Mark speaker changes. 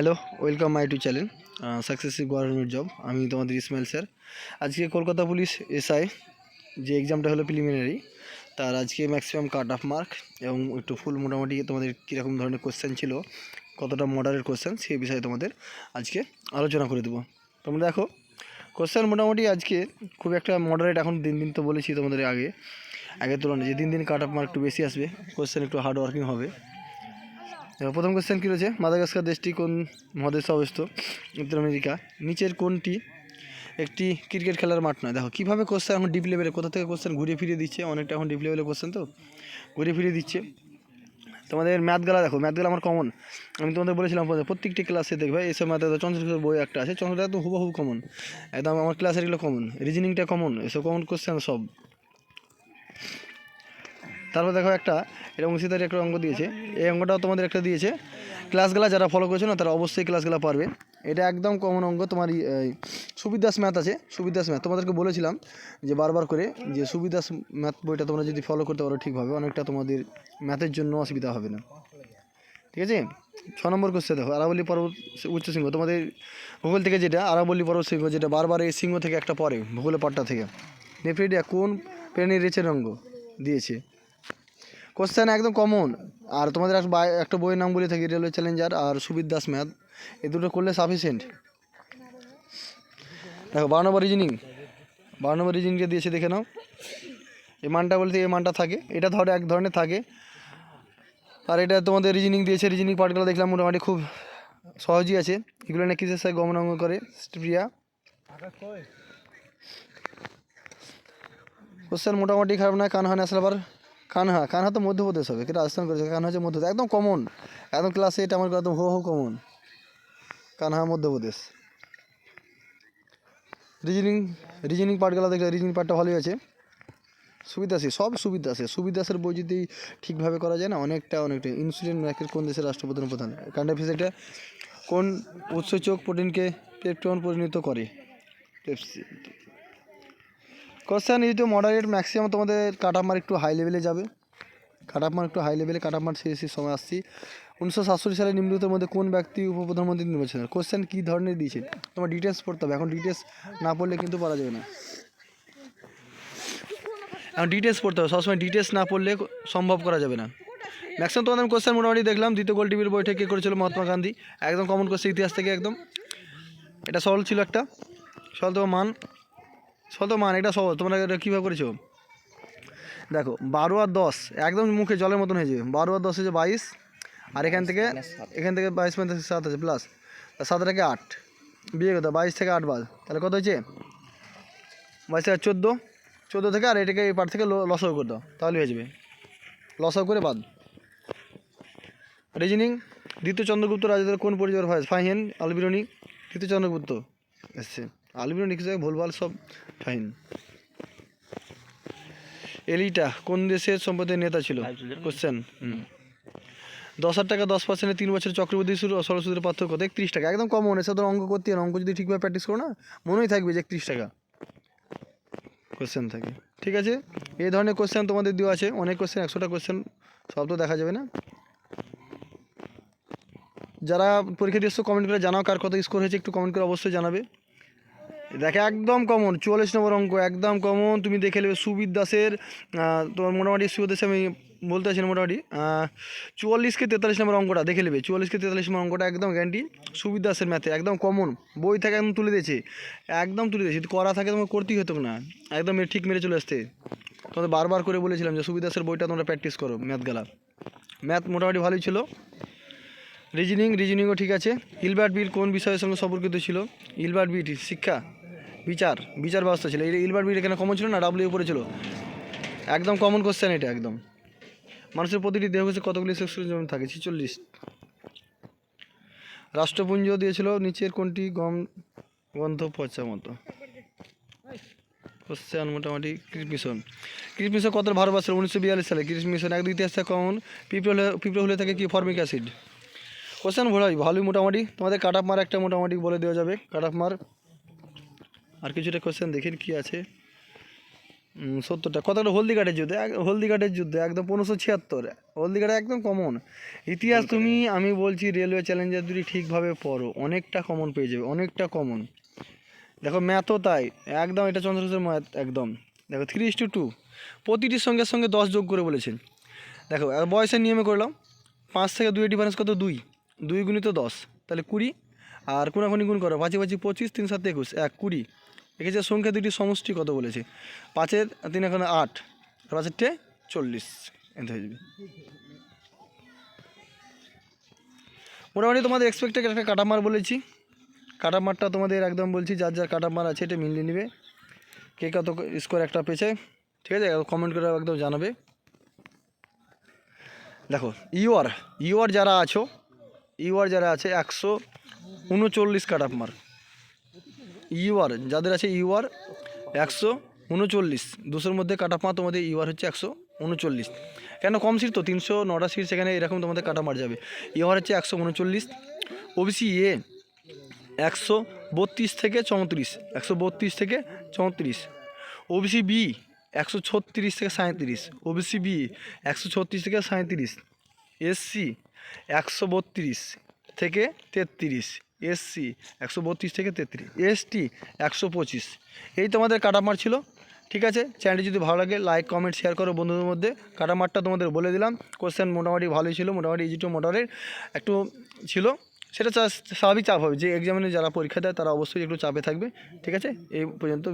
Speaker 1: Hello, welcome my to channel successive government job. আমি তোমাদের Ismail sir. আজকে কলকাতা পুলিশ এসআই যে এক্সামটা হলো প্রিলিমিনারি, তার আজকে ম্যাক্সিমাম কাট অফ মার্ক এবং একটু ফুল মোটামুটি তোমাদের কীরকম ধরনের কোশ্চেন ছিল, কতটা মডারেট কোশ্চেন, সেই বিষয়ে তোমাদের আজকে আলোচনা করে দেবো। তোমরা দেখো কোশ্চেন মোটামুটি আজকে খুব একটা মডারেট, এখন দিন দিন তো বলেছি তোমাদের আগের তুলনায় যে দিন দিন কাট অফ মার্ক একটু বেশি আসবে, কোশ্চেন একটু হার্ড ওয়ার্কিং হবে। প্রথম কোশ্চেন কী রয়েছে, মাদাগাস্কার দেশটি কোন মহাদেশে অবস্থিত? উত্তর আমেরিকা। নিচের কোনটি একটি ক্রিকেট খেলার মাঠ নয়? দেখো কীভাবে কোশ্চেন এখন ডিপ লেভেলে, কোথা থেকে কোশ্চেন ঘুরিয়ে ফিরিয়ে দিচ্ছে, অনেকটা এখন ডিপ লেভেলে কোশ্চেন তো ঘুরিয়ে ফিরিয়ে দিচ্ছে। তোমাদের ম্যাথগুলো দেখো, ম্যাথগুলো আমার কমন, আমি তোমাদের বলেছিলাম প্রত্যেকটি ক্লাসে দেখবে এইসব ম্যাথে চন্দ্রশেখর বই একটা আছে, চন্দ্রটা তো হুবহু কমন, একদম আমার ক্লাসের এগুলো কমন, রিজনিংটা কমন, এসব কমন কোশ্চেন সব। তারপর দেখো একটা এরকম অংশীদারি একটা অঙ্ক দিয়েছে, এই অঙ্কটাও তোমাদের একটা দিয়েছে, ক্লাসগুলো যারা ফলো করেছো না তারা অবশ্যই ক্লাসগুলো পারবে। এটা একদম কমন অঙ্ক, তোমার সুবিদাস ম্যাথ আছে, সুবিদাস ম্যাথ তোমাদেরকে বলেছিলাম যে বারবার করে যে সুবিদাস ম্যাথ বইটা তোমরা যদি ফলো করতে পারো ঠিকভাবে, অনেকটা তোমাদের ম্যাথের জন্য অসুবিধা হবে না। ঠিক আছে, 6 নম্বর কোশ্চেন দেখো, আরাবল্লী পর্বত উচ্চশৃঙ্গ, তোমাদের ভূগোল থেকে যেটা আরাবল্লী পর্বত শৃঙ্গ, যেটা বারবার এই সিংহ থেকে একটা পরে ভূগোলের পাট্টা থেকে, নেফ্রিডিয়া কোন প্রাণীর রেচের অঙ্গ দিয়েছে? কোশ্চেন একদম কমন। আর তোমাদের একটা বইয়ের নাম বলে থাকি, রেলওয়ে চ্যালেঞ্জার আর সুবির দাস ম্যাথ, এই দুটো করলে সাফিসিয়েন্ট। দেখো 12 নম্বর রিজনিং, 12 নম্বর রিজনিংটা দিয়েছে, দেখে নাও। এই মানটা বলতে এই মানটা থাকে, এটা ধরো এক ধরনের থাকে। আর এটা তোমাদের রিজনিং দিয়েছে, রিজনিং পার্টগুলো দেখলাম মোটামুটি খুব সহজই আছে। এগুলো না কিসের সাথে গমনাঙ্গ করে প্রিয়া। কোশ্চেন মোটামুটি খারাপ না। কানহা ন্যাশনাল পার্ক, কানহা তো মধ্যপ্রদেশ হবে, কিন্তু রাজস্থান করেছে, কানহা হচ্ছে মধ্যপ্রদেশ, একদম কমন, একদম ক্লাসে এটা আমার একদম হো কমন, কানহা মধ্যপ্রদেশ। রিজনিং পার্টগুলো দেখলে রিজনিং পার্টটা ভালোই আছে, সুবিধাসী, সব সুবিধাসী। সুবিধাসের বই যদি ঠিকভাবে করা যায় না, অনেকটা ইনসুলিন ম্যাকের কোন দেশের রাষ্ট্রপ্রধানের প্রধান? কারেন্ট অ্যাফেয়ার্স এটা কোন উৎসেচক প্রোটিনকে পেপটন পরিণত করে? পেপসি। কোশ্চেন এই তো মডারেট, ম্যাক্সিমাম তোমাদের কাট অফ মার্ক একটু হাই লেভেলে যাবে, কাট অফ মার্ক একটু হাই লেভেলে, কাট অফ মার্ক শেষের সময় আসছি। 1967 সালে নিম্নলিখিতের মধ্যে কোন ব্যক্তি উপপ্রধানমন্ত্রী নির্বাচন? কোশ্চেন কী ধরনের দিয়েছে, তোমার ডিটেলস পড়তে হবে, এখন ডিটেলস না পড়লে কিন্তু পারা যাবে না, এখন ডিটেলস পড়তে হবে, সবসময় ডিটেলস না পড়লে সম্ভব করা যাবে না। ম্যাক্সিমাম তোমাদের কোশ্চেন মোটামুটি দেখলাম। দ্বিতীয় গোল টিভির বইটা কে করেছিল? মহাত্মা গান্ধী, একদম কমন কোশ্চেন ইতিহাস থেকে একদম। এটা সহজ ছিল একটা, সহজ তো মান এটা সহজ, তোমরা এটা কীভাবে করেছো দেখো, 12 আর 10 একদম মুখে জলের মতন হয়ে যাবে। 12 আর 10 হচ্ছে 22, আর এখান থেকে 22 7 আছে প্লাস 7 থেকে 8 বিয়ে কত, 22 থেকে 8 বাদ, তাহলে কত হয়েছে? 22 থেকে 14 থেকে, আর এটাকে এই পার থেকে লসও করে দাও, তাহলে হয়ে যাবে, লসও করে বাদ। রিজনিং, দ্বিতীয় চন্দ্রগুপ্ত রাজাদের কোন পরিবার হয়? ফাহিন, আলবিরনি, দ্বিতীয় চন্দ্রগুপ্ত এসছে, আলবিরনি কিছু ভুলভাল সব, ফাহিন। এলিটা কোন দেশের সম্পদের নেতা ছিল? কোশ্চেন 10,000 টাকা 10%, 3 বছরের চক্রবৃদ্ধি সুদ ও সরল সুদের পার্থক্য কত? 31 টাকা, একদম কমন। এসব ধর অঙ্ক করতে হয়, অঙ্ক যদি ঠিকভাবে প্র্যাকটিস করো না, মনেই থাকবে যে 31 টাকা কোশ্চেন থাকে। ঠিক আছে, এই ধরনের কোশ্চেন তোমাদের দেওয়া আছে, অনেক কোশ্চেন, 100টা কোশ্চেন, সব তো দেখা যাবে না। যারা পরীক্ষা দিয়েছো কমেন্ট করে জানাও কার কত স্কোর হয়েছে, একটু কমেন্ট করে অবশ্যই জানাবে। দেখে একদম কমন, 44 নম্বর অঙ্ক, একদম কমন, তুমি দেখে নেবে। সুবির দাসের তোমার মোটামুটি সুবির দাসে আমি বলতে চাইছি না, মোটামুটি 44 কে 43 নম্বর অঙ্কটা দেখে নেবে, 44 কে 43 নম্বর অঙ্কটা একদম গ্যারান্টি, সুবির দাসের ম্যাথে একদম কমন, বই থেকে একদম তুলে দিয়েছে, একদম তুলে দিয়েছে, যদি করা থাকে তোমার করতেই হতো না, একদম ঠিক মেরে চলে আসতে। তোমাদের বারবার করে বলেছিলাম যে সুবির দাসের বইটা তোমরা প্র্যাকটিস করো, ম্যাথ মোটামুটি ভালোই ছিল। রিজনিংও ঠিক আছে। ইলবার্ট বিট কোন বিষয়ের সঙ্গে সম্পর্কিত ছিল? ইলবার্ট বিট শিক্ষা, বিচার ব্যবস্থা ছিল। ইলবার্ট বিট এখানে কমন ছিল না, ডাব্লিউ উপরে ছিল, একদম কমন কোশ্চেন এটা একদম। মানুষের প্রতিটি দেহকোষে কতগুলি সেক্সোজোম থাকে? 46। রাষ্ট্রপুঞ্জ দিয়েছিল নিচের কোনটি গন্ধ পচা মতো? কোশ্চেন মোটামুটি ক্রিস মিশন কত ভারতবর্ষের? 1942 সালে। ক্রিস মিশন এক ইতিহাস কমন। পিঁপড়ে হলে থাকে কি? Formic acid. কোশ্চেন ভালোই মোটামুটি, তোমাদের কাট অফ মার্ক একটা মোটামুটি বলে দেওয়া যাবে, কাট অফ মার্ক। আর কিছুটা কোশ্চেন দেখেন কি আছে, 70টা। কতটা হলদিঘাটের যুদ্ধে, হলদিঘাটের যুদ্ধে একদম 1576, হলদিঘাটে একদম কমন। ইতিহাস তুমি, আমি বলছি রেলওয়ে চ্যালেঞ্জার যদি ঠিকভাবে পড়ো অনেকটা কমন পেয়ে যাবে, অনেকটা কমন। দেখো ম্যাথও তাই, একদম এটা চন্দ্রসূর্যের ম্যাথ একদম। দেখো 3:2, প্রতিটির সঙ্গে সঙ্গে 10 যোগ করে বলেছেন। দেখো বয়সের নিয়মে করলাম, 5 থেকে 2 ডিফারেন্স কত, 2, 2 গুণিত 10, তাহলে 20। আর কোনাকুনি গুণ করো, 5 5 25, 3 7 21, 1 20। এক্ষেত্রে সংখ্যা দুটির সমষ্টি কত বলেছে, 5-এর 3 এখন 8, 5-এর 40, এতে হয়ে যাবে। মোটামুটি তোমাদের এক্সপেক্টেড একটা কাটামার বলেছি, কাটামারটা তোমাদের একদম বলছি যার যার কাটামার আছে এটা মিলিয়ে নেবে, কে কত স্কোর একটা পেয়েছে, ঠিক আছে, কমেন্ট করে একদম জানাবে। দেখো ইউআর যারা আছো, ইউআর যারা আছে 139 কাটামার, ইউআর যাদের আছে ইউআর 139, 200-র মধ্যে কাটামার তোমাদের ইউআর হচ্ছে 139। কেন কম সিট তো, 309টা সিট, সেখানে এরকম তোমাদের কাটামার যাবে। ইউআর হচ্ছে 139। ওবিসি এ 132 থেকে 34, 132 থেকে 34। ওবিসি বি 136 থেকে 37, ওবিসি বি 136 থেকে 37। এসসি 132 থেকে 33, এসসি 132 থেকে 33, এসটি 125। এই তোমাদের কাটামার ছিল, ঠিক আছে। চ্যানেলটি যদি ভালো লাগে লাইক কমেন্ট শেয়ার করো বন্ধুদের মধ্যে। কাটামারটা তোমাদের বলে দিলাম, কোশ্চেন মোটামুটি ভালোই ছিল, মোটামুটি ইজি টু মোটারের একটু ছিল, সেটা স্বাভাবিক চাপ হবে, যে এক্সামিনে যারা পরীক্ষা দেয় তারা অবশ্যই একটু চাপে থাকবে, ঠিক আছে। এই পর্যন্ত।